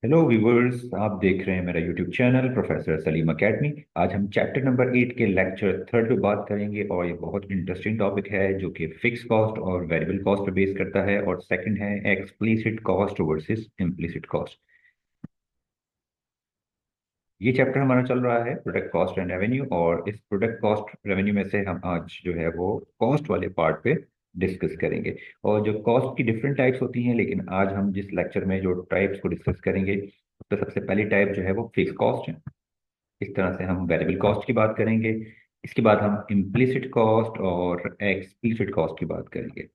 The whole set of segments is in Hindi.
हेलो व्यूवर्स, आप देख रहे हैं मेरा YouTube channel professor Salim academy. आज हम चैप्टर नंबर 8 के लेक्चर थर्ड पे बात करेंगे और ये बहुत इंटरेस्टिंग टॉपिक है जो कि फिक्स कॉस्ट और वेरिएबल कॉस्ट पे बेस करता है। और सेकंड है explicit cost versus implicit cost. ये चैप्टर हमारा चल रहा है प्रोडक्ट कॉस्ट एंड रेवेन्यू, और इस प्रोडक्ट कॉस्ट रेवेन्यू में से हम आज जो है वो कॉस्ट वाले पार्ट पे डिस्कस करेंगे। और जो कॉस्ट की डिफरेंट टाइप्स होती हैं, लेकिन आज हम जिस लेक्चर में जो टाइप्स को डिस्कस करेंगे, तो सबसे पहली टाइप जो है वो फिक्स कॉस्ट है। इस तरह से हम वेरिएबल कॉस्ट की बात करेंगे। इसके बाद हम इम्प्लिसिट कॉस्ट और एक्सप्लिसिट कॉस्ट की बात करेंगे।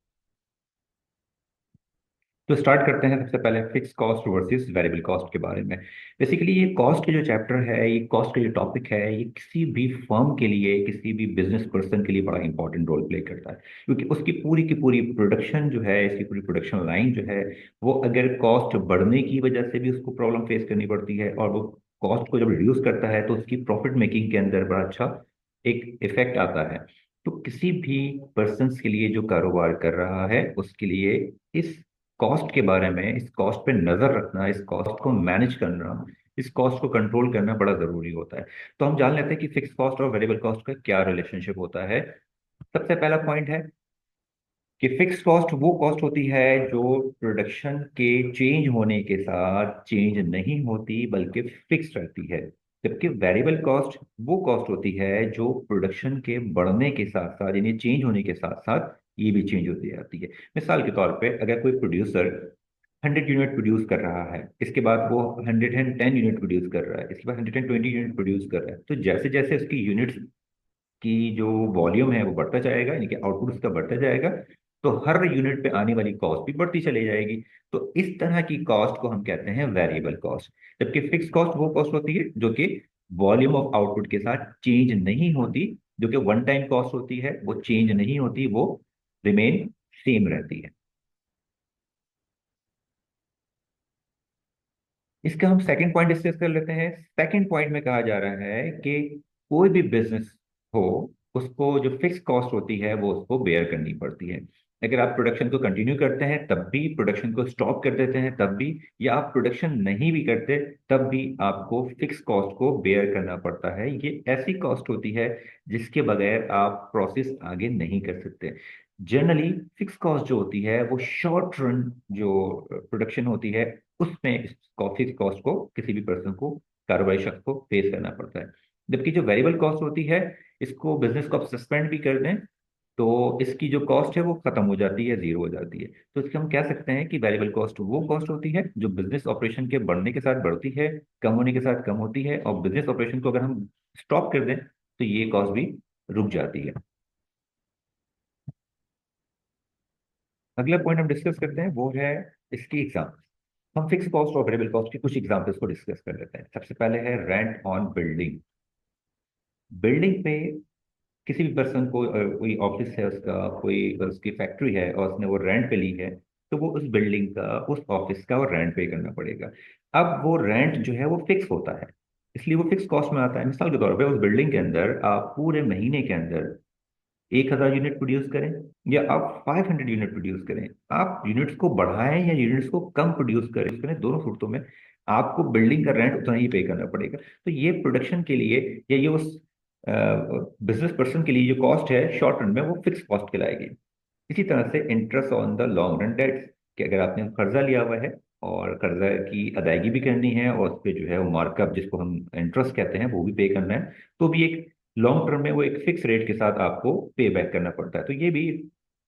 तो स्टार्ट करते हैं सबसे पहले fix cost versus variable cost के बारे में। बेसिकली ये कॉस्ट के जो चैप्टर है, ये कॉस्ट का जो टॉपिक है, ये किसी भी फर्म के लिए, किसी भी बिजनेस पर्सन के लिए बड़ा इंपॉर्टेंट रोल प्ले करता है। क्योंकि उसकी पूरी की पूरी प्रोडक्शन जो है, इसकी पूरी प्रोडक्शन लाइन जो है, वो अगर कॉस्ट बढ़ने की वजह से भी उसको प्रॉब्लम फेस करनी पड़ती है, और वो कॉस्ट को जब रिड्यूस करता है तो उसकी प्रॉफिट मेकिंग के अंदर बड़ा अच्छा एक इफेक्ट आता है। तो किसी भी पर्सन के लिए जो कारोबार कर रहा है, उसके लिए इस कॉस्ट के बारे में, इस कॉस्ट पे नजर रखना, इस कॉस्ट को मैनेज करना, इस कॉस्ट को कंट्रोल करना बड़ा जरूरी होता है। तो हम जान लेते हैं कि फिक्स कॉस्ट और वेरिएबल कॉस्ट का क्या रिलेशनशिप होता है। सबसे पहला पॉइंट है कि फिक्स कॉस्ट वो कॉस्ट होती है जो प्रोडक्शन के चेंज होने के साथ चेंज नहीं होती, बल्कि फिक्स रहती है। जबकि वेरिएबल कॉस्ट वो कॉस्ट होती है जो प्रोडक्शन के बढ़ने के साथ साथ, यानी चेंज होने के साथ साथ, ये भी चेंज होती जाती है। मिसाल के तौर पे, अगर कोई प्रोड्यूसर 100 यूनिट प्रोड्यूस कर रहा है, इसके बाद वो 110 यूनिट प्रोड्यूस कर रहा है, इसके बाद 120 यूनिट प्रोड्यूस कर रहा है, तो जैसे जैसे उसकी यूनिट्स की जो वॉल्यूम है वो बढ़ता जाएगा, यानी कि आउटपुट उसका बढ़ता जाएगा, तो हर यूनिट पे आने वाली कॉस्ट भी बढ़ती चली जाएगी। तो इस तरह की कॉस्ट को हम कहते हैं वेरिएबल कॉस्ट। जबकि फिक्स कॉस्ट वो कॉस्ट होती है जो कि वॉल्यूम ऑफ आउटपुट के साथ चेंज नहीं होती, जो कि वन टाइम कॉस्ट होती है, वो चेंज नहीं होती, वो रिमेन सेम रहती है। इसका हम सेकंड पॉइंट डिस्कस कर लेते हैं। सेकंड पॉइंट में कहा जा रहा है कि कोई भी बिजनेस हो, उसको जो फिक्स कॉस्ट होती है वो उसको बेयर करनी पड़ती है। अगर आप प्रोडक्शन को कंटिन्यू करते हैं तब भी, प्रोडक्शन को स्टॉप कर देते हैं तब भी, या आप प्रोडक्शन नहीं भी करते तब भी आपको फिक्स कॉस्ट को बेयर करना पड़ता है। ये ऐसी कॉस्ट होती है जिसके बगैर आप प्रोसेस आगे नहीं कर सकते। जनरली फिक्स कॉस्ट जो होती है वो शॉर्ट रन जो प्रोडक्शन होती है, उसमें इस फिक्स कॉस्ट को किसी भी पर्सन को, कारोबारी शख्स को फेस करना पड़ता है। जबकि जो वेरिएबल कॉस्ट होती है, इसको बिजनेस को आप सस्पेंड भी कर दें तो इसकी जो कॉस्ट है वो खत्म हो जाती है, जीरो हो जाती है। तो इसके हम कह सकते हैं कि वेरिएबल कॉस्ट वो कॉस्ट होती है जो बिजनेस ऑपरेशन के बढ़ने के साथ बढ़ती है, कम होने के साथ कम होती है, और बिजनेस ऑपरेशन को अगर हम स्टॉप कर दें तो ये कॉस्ट भी रुक जाती है। अगला पॉइंट हम डिस्कस करते हैं वो है इसकी एग्जाम। हम फिक्स कॉस्ट और वेरिएबल कॉस्ट की कुछ एग्जांपल्स को डिस्कस कर लेते हैं। सबसे पहले है रेंट ऑन बिल्डिंग। बिल्डिंग पे किसी भी पर्सन को, कोई ऑफिस है उसका, कोई उसकी फैक्ट्री है और उसने वो रेंट पे ली है, तो वो उस बिल्डिंग का, उस ऑफिस का वो रेंट पे करना पड़ेगा। अब वो रेंट जो है वो फिक्स होता है, इसलिए वो फिक्स कॉस्ट में आता है। मिसाल के तौर पे उस बिल्डिंग के अंदर आप पूरे महीने के अंदर 1,000 यूनिट प्रोड्यूस करें या आप 500 यूनिट प्रोड्यूस करें, आप यूनिट्स को बढ़ाएं या यूनिट्स को कम प्रोड्यूस करें, दोनों सूरतों में आपको बिल्डिंग का रेंट उतना ही पे करना पड़ेगा। तो ये प्रोडक्शन के लिए, या ये उस बिजनेस पर्सन के लिए जो कॉस्ट है शॉर्ट रन में, वो फिक्स कॉस्ट कहलाएगी। इसी तरह से interest on the long run debts, कि अगर आपने कर्जा लिया हुआ है और कर्जा की अदायगी भी करनी है, और उस पर जो है वो मार्कअप, जिसको हम इंटरेस्ट कहते हैं, वो भी पे करना है, तो भी एक लॉन्ग टर्म में वो एक फिक्स रेट के साथ आपको पे बैक करना पड़ता है। तो ये भी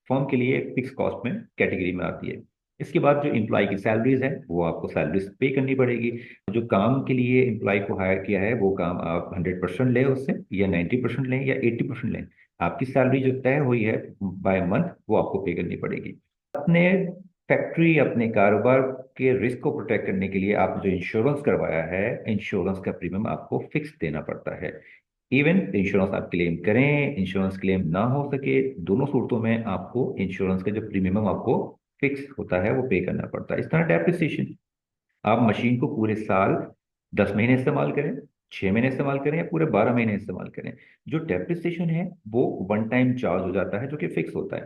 फर्म के लिए फिक्स कॉस्ट में कैटेगरी में आती है। इसके बाद जो एम्प्लॉय की सैलरीज है, वो आपको सैलरीज पे करनी पड़ेगी। जो काम के लिए एम्प्लॉय को हायर किया है, वो काम आप 100% लें उससे, या 90% लें, या 80% लें, आपकी सैलरी जो तय हुई है बाय मंथ, वो आपको पे करनी पड़ेगी। अपने फैक्ट्री, अपने कारोबार के रिस्क को प्रोटेक्ट करने के लिए आप जो इंश्योरेंस करवाया है, इंश्योरेंस का प्रीमियम आपको फिक्स देना पड़ता है। इवन इंश्योरेंस आप क्लेम करें, इंश्योरेंस क्लेम ना हो सके, दोनों सूरतों में आपको इंश्योरेंस का जो प्रीमियम आपको फिक्स होता है वो पे करना पड़ता है। इस तरह डेप्रिसिएशन, आप मशीन को पूरे साल 10 महीने इस्तेमाल करें, 6 महीने इस्तेमाल करें, या पूरे 12 महीने इस्तेमाल करें, जो डेप्रिसिएशन है वो वन टाइम चार्ज हो जाता है, जो कि फिक्स होता है।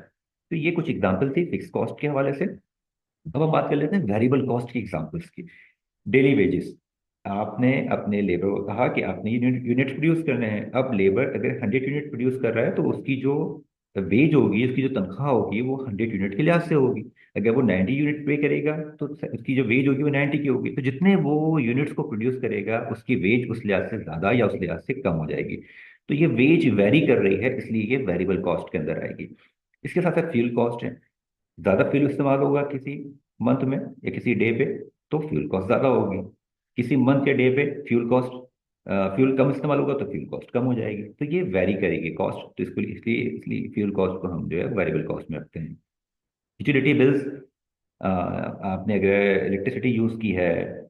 तो ये कुछ एग्जाम्पल थी फिक्स कॉस्ट के हवाले से। अब हम बात कर लेते हैं वेरिएबल कॉस्ट की एग्जाम्पल्स की। डेली वेजेस, आपने अपने लेबर को कहा कि आपने यूनिट प्रोड्यूस करने हैं। अब लेबर अगर 100 यूनिट प्रोड्यूस कर रहा है तो उसकी जो वेज होगी, उसकी जो तनख्वाह होगी, वो 100 यूनिट के लिहाज से होगी। अगर वो 90 यूनिट पे करेगा तो उसकी जो वेज होगी वो 90 की होगी। तो जितने वो यूनिट्स को प्रोड्यूस करेगा उसकी वेज उस लिहाज से ज्यादा या उस लिहाज से कम हो जाएगी। तो ये वेज वेरी कर रही है, इसलिए ये वेरिएबल कॉस्ट के अंदर आएगी। इसके साथ साथ फ्यूल कॉस्ट है। ज्यादा फ्यूल इस्तेमाल होगा किसी मंथ में या किसी डे पे, तो फ्यूल कॉस्ट ज्यादा होगी। किसी मंथ या डे पे फ्यूल कम इस्तेमाल होगा तो फ्यूल कॉस्ट कम हो जाएगी। तो ये वेरी करेगी कॉस्ट, तो इसको इसलिए इसलिए फ्यूल कॉस्ट को हम जो है वेरिएबल कॉस्ट में रखते हैं। यूटिलिटी बिल्स, आपने अगर इलेक्ट्रिसिटी यूज की है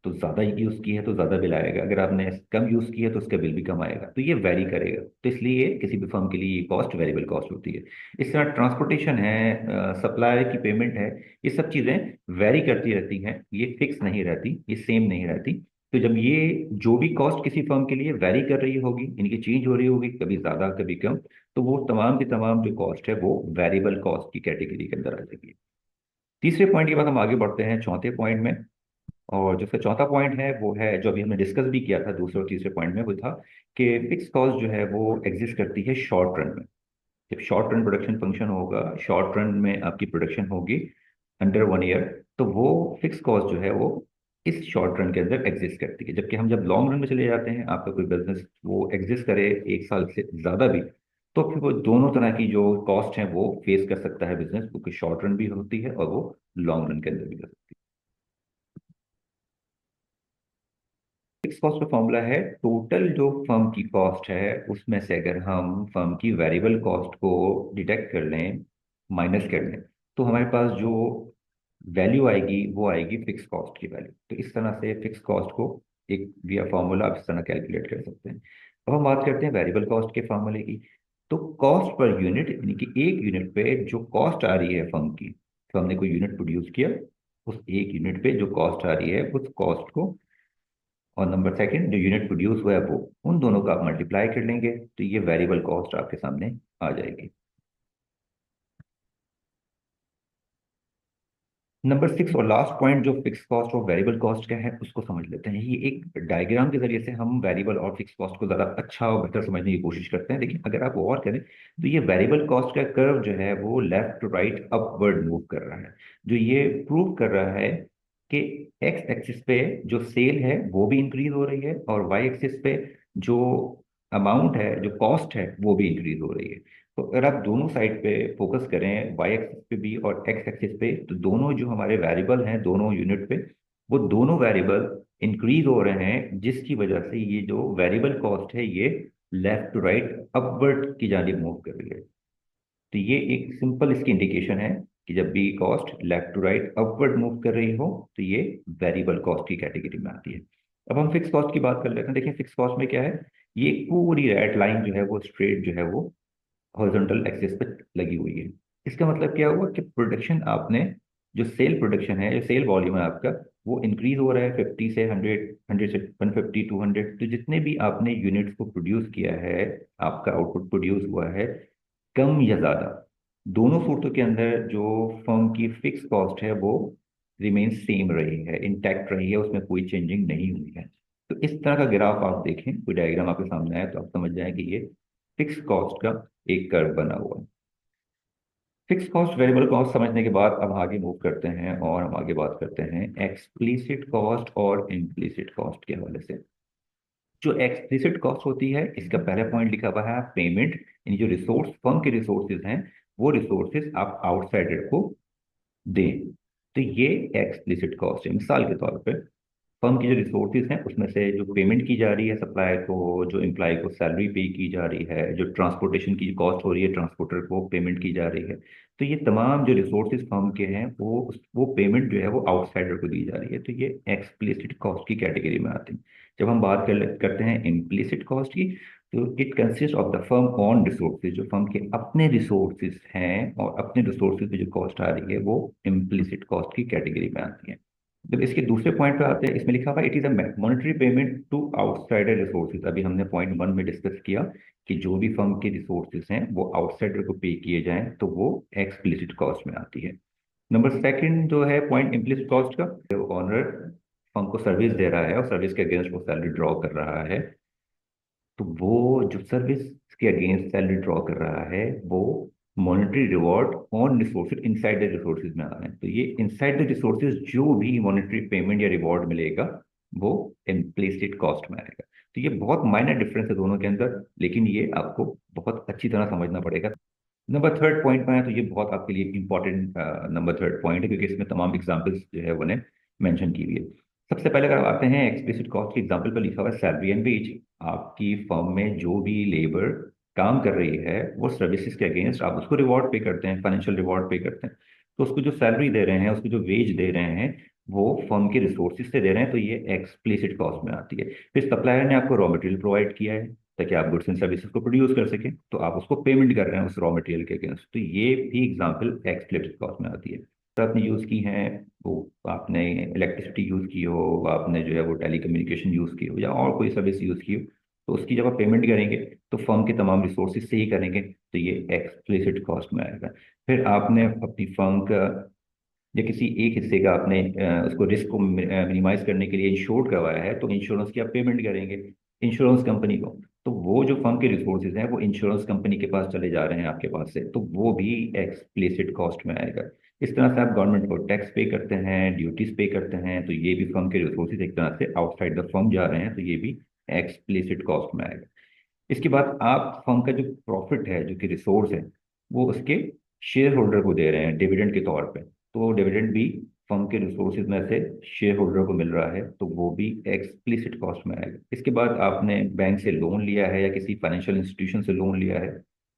तो ज्यादा यूज की है तो ज्यादा बिल आएगा, अगर आपने कम यूज की है तो उसका बिल भी कम आएगा। तो ये वेरी करेगा, तो इसलिए किसी भी फर्म के लिए ये कॉस्ट वेरिएबल कॉस्ट होती है। इस तरह ट्रांसपोर्टेशन है, सप्लायर की पेमेंट है, ये सब चीजें वेरी करती रहती हैं, ये फिक्स नहीं रहती, ये सेम नहीं रहती। तो जब ये जो भी कॉस्ट किसी फर्म के लिए वेरी कर रही होगी, इनकी चेंज हो रही होगी, कभी ज्यादा कभी कम, तो वो तमाम की तमाम जो कॉस्ट है वो वेरिएबल कॉस्ट की कैटेगरी के अंदर आ जाएगी। तीसरे पॉइंट के बाद हम आगे बढ़ते हैं चौथे पॉइंट में। और जो फिर चौथा पॉइंट है वो है, जो अभी हमने डिस्कस भी किया था दूसरे और तीसरे पॉइंट में, वो था कि फिक्स कॉस्ट जो है वो एग्जिस्ट करती है शॉर्ट रन में। जब शॉर्ट रन प्रोडक्शन फंक्शन होगा, शॉर्ट रन में आपकी प्रोडक्शन होगी अंडर 1 ईयर, तो वो फिक्स कॉस्ट जो है वो इस शॉर्ट रन के अंदर एग्जिस्ट करती है। जबकि हम जब लॉन्ग रन में चले जाते हैं, आपका कोई बिजनेस वो एग्जिस्ट करे 1 साल से ज्यादा भी, तो फिर वो दोनों तरह की जो कॉस्ट है वो फेस कर सकता है बिजनेस, क्योंकि शॉर्ट रन भी होती है और वो लॉन्ग रन के अंदर भी कर सकती है। फिक्स कॉस्ट का फॉर्मूला है, टोटल जो फर्म की कॉस्ट है उसमें से अगर हम फर्म की वेरिएबल कॉस्ट को डिडक्ट कर लें, माइनस कर लें, तो हमारे पास जो वैल्यू आएगी वो आएगी फिक्स कॉस्ट की वैल्यू। तो इस तरह से फिक्स कॉस्ट को एक विया फॉर्मूला आप इस तरह कैलकुलेट कर सकते हैं। अब हम बात करते हैं वेरिएबल कॉस्ट के फॉर्मूले की। तो कॉस्ट पर यूनिट, यानी कि एक यूनिट पे जो कॉस्ट आ रही है फर्म की, तो हमने कोई यूनिट प्रोड्यूस किया, उस एक यूनिट पे जो कॉस्ट आ रही है उस कॉस्ट को, और नंबर सेकंड जो यूनिट प्रोड्यूस हुआ है वो, उन दोनों का आप मल्टीप्लाई कर लेंगे तो ये वेरिएबल कॉस्ट आपके सामने आ जाएगी। नंबर 6 और लास्ट पॉइंट जो फिक्स कॉस्ट और वेरिएबल कॉस्ट का है उसको समझ लेते हैं। ये एक डायग्राम के जरिए से हम वेरिएबल और फिक्स कॉस्ट को ज़्यादा अच्छा और बेहतर समझने की कोशिश करते हैं। लेकिन अगर आप और करें तो ये वेरिएबल कॉस्ट का कर्व जो है वो left to right upward move कर रहा है, जो ये प्रूव कर रहा है कि एक्स एक्सिस पे जो सेल है वो भी इंक्रीज हो रही है, और वाई एक्सिस पे जो अमाउंट है, जो कॉस्ट है, वो भी इंक्रीज हो रही है। तो अगर आप दोनों साइड पे फोकस करें, वाई एक्सिस पे भी और एक्स एक्सिस पे, तो दोनों जो हमारे वेरिएबल हैं दोनों यूनिट पे, वो दोनों वेरिएबल इंक्रीज हो रहे हैं, जिसकी वजह से ये जो वेरिएबल कॉस्ट है ये लेफ्ट टू राइट अपवर्ड की जानिब मूव कर रही है। तो ये एक सिंपल इसकी इंडिकेशन है कि जब भी cost left to right upward move कर रही हो तो ये वेरिएबल कॉस्ट की कैटेगरी में आती है। अब हम फिक्स कॉस्ट की बात कर लेते हैं। देखिए फिक्स कॉस्ट में क्या है, ये पूरी रेड लाइन जो है वो स्ट्रेट जो है वो हॉरिजॉन्टल एक्सिस पे लगी हुई है। इसका मतलब क्या हुआ कि प्रोडक्शन आपने, जो सेल प्रोडक्शन है, जो सेल वॉल्यूम है आपका, वो इंक्रीज हो रहा है 50 से 100, 100 से 150, 200। तो जितने भी आपने यूनिट्स को प्रोड्यूस किया है, आपका आउटपुट प्रोड्यूस हुआ है, कम या ज्यादा, दोनों सूरतों के अंदर जो फर्म की फिक्स कॉस्ट है वो रिमेन सेम रही है, इंटैक्ट रही है, उसमें कोई चेंजिंग नहीं हुई है। तो इस तरह का ग्राफ आप देखें, कोई डायग्राम आपके सामने आए तो आप समझ जाएं कि ये फिक्स कॉस्ट का एक कर्व बना हुआ है। फिक्स कॉस्ट वेरिएबल कॉस्ट समझने के बाद अब आगे मूव करते हैं और हम आगे बात करते हैं एक्सप्लिसिट कॉस्ट और इम्प्लिसिट कॉस्ट के हवाले से। जो एक्सप्लिसिट कॉस्ट होती है, इसका पहला पॉइंट लिखा हुआ है पेमेंट, यानी जो रिसोर्स फर्म के रिसोर्सेज हैं वो रिसोर्सेज आप आउटसाइडर को दें। तो ये एक्सप्लिसिट कॉस्ट है। मिसाल के तौर पे फर्म की जो रिसोर्सेज हैं उसमें से जो पेमेंट की जा रही है सप्लायर को, जो एम्प्लॉय को सैलरी पे की जा रही है, जो ट्रांसपोर्टेशन की कॉस्ट हो रही है, ट्रांसपोर्टर को पेमेंट की जा रही है, तो ये तमाम जो रिसोर्सेज फर्म के हैं वो पेमेंट जो है वो आउटसाइडर को दी जा रही है। तो ये एक्सप्लिसिट कॉस्ट की कैटेगरी में आती है। जब हम बात करते हैं इम्प्लिसिट कॉस्ट की, तो it consist of the firm on resources, जो फर्म के अपने रिसोर्सेज हैं और अपने रिसोर्सेज पे जो कॉस्ट आ रही है वो इम्प्लिसिट कॉस्ट की कैटेगरी में आती है। जब इसके दूसरे पॉइंट पे आते हैं, इसमें लिखा हुआ है it is a monetary payment to outsider resources. अभी हमने पॉइंट 1 में डिस्कस किया कि जो भी फर्म के रिसोर्सेज हैं वो आउटसाइडर को पे किए जाएं तो वो एक्सप्लिसिट कॉस्ट में आती है। नंबर सेकंड जो है पॉइंट इम्प्लिसिट कॉस्ट का, ओनर फर्म को सर्विस दे रहा है और सर्विस के अगेंस्ट वो सैलरी ड्रॉ कर रहा है, तो वो जो सर्विस के अगेंस्ट सैलरी ड्रॉ कर रहा है वो monetary reward on resources inside the resources में आ रहे हैं। तो ये इनसाइड द रिसोर्सेज जो भी मॉनेटरी पेमेंट या रिवॉर्ड मिलेगा वो इम्प्लिसिट कॉस्ट में आएगा। तो ये बहुत माइनर डिफरेंस है दोनों के अंदर, लेकिन ये आपको बहुत अच्छी तरह समझना पड़ेगा। नंबर थर्ड पॉइंट में है, तो ये बहुत आपके लिए इंपॉर्टेंट नंबर थर्ड पॉइंट है, क्योंकि इसमें तमाम एग्जांपल्स जो है वो मेंशन की हुई है। सबसे पहले अगर आते हैं एक्सप्लिसिट कॉस्ट के एग्जांपल पर, लिखा हुआ है सैलरी एंड वेज। आपकी फर्म में जो भी लेबर काम कर रही है वो सर्विसेज के अगेंस्ट आप उसको रिवॉर्ड पे करते हैं, फाइनेंशियल रिवॉर्ड पे करते हैं। तो उसको जो सैलरी दे रहे हैं, उसको जो वेज दे रहे हैं, वो फर्म के रिसोर्सेज से दे रहे हैं, तो ये एक्सप्लिसिट कॉस्ट में आती है। फिर सप्लायर ने आपको रॉ मटेरियल प्रोवाइड किया है ताकि आप गुड्स एंड सर्विसेज को प्रोड्यूस कर सकें, तो आप उसको पेमेंट कर रहे हैं उस रॉ मटेरियल के अगेंस्ट, तो ये भी एग्जांपल एक्सप्लिसिट कॉस्ट में आती है। तो आपने यूज़ की हैं, वो आपने इलेक्ट्रिसिटी यूज़ की हो, आपने जो है वो टेली कम्युनिकेशन यूज़ की हो, या और कोई सर्विस यूज़ की हो, तो उसकी जब आप पेमेंट करेंगे तो फर्म के तमाम रिसोर्सेज से ही करेंगे, तो ये एक्सप्लिसिट कॉस्ट में आएगा। फिर आपने अपनी फर्म का या किसी एक हिस्से का आपने उसको रिस्क को मिनिमाइज करने के लिए इंश्योर्ड करवाया है, तो इंश्योरेंस की आप पेमेंट करेंगे इंश्योरेंस कंपनी को। तो वो जो फर्म के रिसोर्सेज हैं वो इंश्योरेंस कंपनी के पास चले जा रहे हैं आपके पास से, तो वो भी एक्सप्लिसिट कॉस्ट में आएगा। इस तरह से आप गवर्नमेंट को टैक्स पे करते हैं, ड्यूटीज पे करते हैं, तो ये भी फर्म के रिसोर्सेज एक तरह से आउटसाइड द फर्म जा रहे हैं, तो ये भी एक्सप्लिसिट कॉस्ट में आएगा। इसके बाद आप फर्म का जो प्रॉफिट है, जो कि रिसोर्स है, वो उसके शेयर होल्डर को दे रहे हैं डिविडेंड के तौर पे, तो वो डिविडेंड भी फर्म के रिसोर्सेज में से शेयर होल्डर को मिल रहा है, तो वो भी एक्सप्लिसिट कॉस्ट में आएगा। इसके बाद आपने बैंक से लोन लिया है या किसी फाइनेंशियल इंस्टीट्यूशन से लोन लिया है,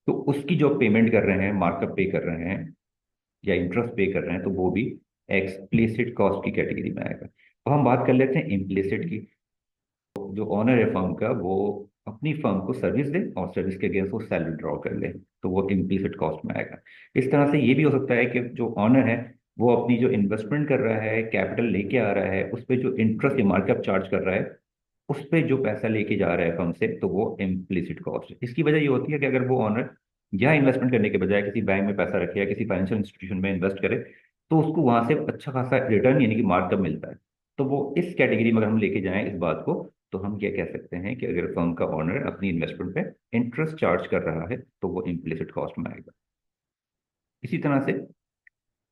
तो उसकी जो पेमेंट कर रहे हैं, मार्कअप पे कर रहे हैं या इंटरेस्ट पे कर रहे हैं, तो वो भी एक्सप्लिसिट कॉस्ट की कैटेगरी में आएगा। अब हम बात कर लेते हैं इम्प्लिसिट की। जो ऑनर है फर्म का, वो अपनी फर्म को सर्विस दे और सर्विस के अगेंस्ट वो सैलरी ड्रॉ कर ले, तो वो इम्प्लिसिट कॉस्ट में आएगा। इस तरह से ये भी हो सकता है कि जो ऑनर है वो अपनी जो इन्वेस्टमेंट कर रहा है, कैपिटल लेके आ रहा है, उस पर जो इंटरेस्ट या मार्कअप चार्ज कर रहा है, उस पर जो पैसा लेके जा रहा है फर्म से, तो वो इम्प्लिसिट कॉस्ट है। इसकी वजह ये होती है कि अगर वो ऑनर यहाँ इन्वेस्टमेंट करने के बजाय किसी बैंक में पैसा रखे या किसी फाइनेंशियल इंस्टीट्यूशन में इन्वेस्ट करे, तो उसको वहां से अच्छा खासा रिटर्न यानी कि मार्कअप मिलता है। तो वो इस कैटेगरी में अगर हम लेके जाएं इस बात को, तो हम क्या कह सकते हैं कि अगर फर्म का ऑनर अपनी इन्वेस्टमेंट पे इंटरेस्ट चार्ज कर रहा है, तो वो इम्प्लिसिट कॉस्ट में आएगा। इसी तरह से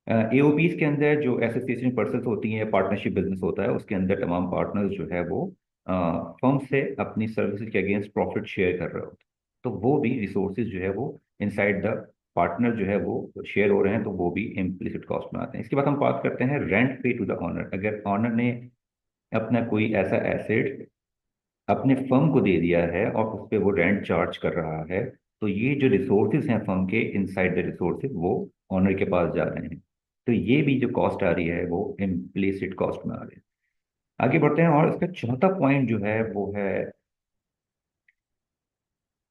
एओपीज के अंदर जो एसोसिएशन पर्सन होती हैं, पार्टनरशिप बिजनेस होता है, उसके अंदर तमाम पार्टनर्स जो है वो फर्म से अपनी सर्विसेज के अगेंस्ट प्रॉफिट शेयर कर रहे होते हैं, तो वो भी रिसोर्सेज जो है वो इनसाइड द पार्टनर जो है वो शेयर हो रहे हैं, तो वो भी इम्प्लिसिट कॉस्ट में आते हैं। इसके बाद हम बात करते हैं रेंट पे टू द ऑनर। अगर ऑनर ने अपना कोई ऐसा एसेट अपने फर्म को दे दिया है और उस पर वो रेंट चार्ज कर रहा है, तो ये जो रिसोर्सेज हैं फर्म के इनसाइड द रिसोर्सेज वो ऑनर के पास जा रहे हैं, तो ये भी जो कॉस्ट आ रही है वो इम्प्लिसिट कॉस्ट में आ रही है। आगे बढ़ते हैं, और इसका चौथा पॉइंट जो है वो है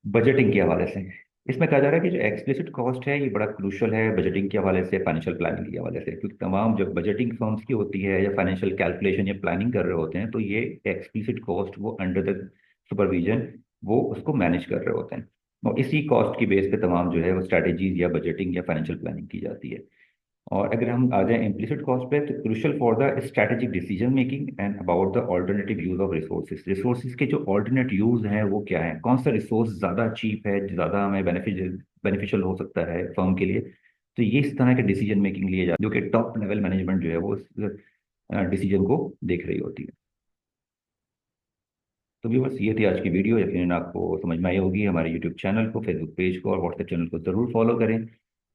बजटिंग के हवाले से। इसमें कहा जा रहा है कि जो एक्सप्लिसिट कॉस्ट है ये बड़ा क्रूशल है बजटिंग के हवाले से, फाइनेंशियल प्लानिंग के हवाले से, क्योंकि तमाम जब बजटिंग फर्म्स की होती है या फाइनेंशियल कैलकुलेशन या प्लानिंग कर रहे होते हैं, तो ये एक्सप्लिसिट कॉस्ट वो अंडर द सुपरविजन वो उसको मैनेज कर रहे होते हैं, और इसी कॉस्ट की बेस पे तमाम जो है वो स्ट्रैटेजीज या बजटिंग या फाइनेंशियल प्लानिंग की जाती है। और अगर हम आ जाएं इम्प्लिसिट कॉस्ट पे, तो crucial for the strategic decision making and about the alternative use of resources. Resources के जो ऑल्टरनेट यूज हैं वो क्या है, कौन सा रिसोर्स ज़्यादा चीप है, ज़्यादा हमें बेनिफिशियल हो सकता है फर्म के लिए, तो ये इस तरह के डिसीजन मेकिंग लिए जा जो कि टॉप लेवल मैनेजमेंट जो है वो इस डिसीजन को देख रही होती है। तो भी बस ये थी आज की वीडियो, यकीन आपको समझ में आई होगी। हमारे यूट्यूब चैनल को, फेसबुक पेज को और व्हाट्सएप चैनल को ज़रूर फॉलो करें।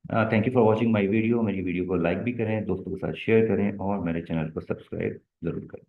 Thank you for watching my video. मेरी वीडियो को लाइक भी करें, दोस्तों के साथ शेयर करें और मेरे चैनल को सब्सक्राइब जरूर करें।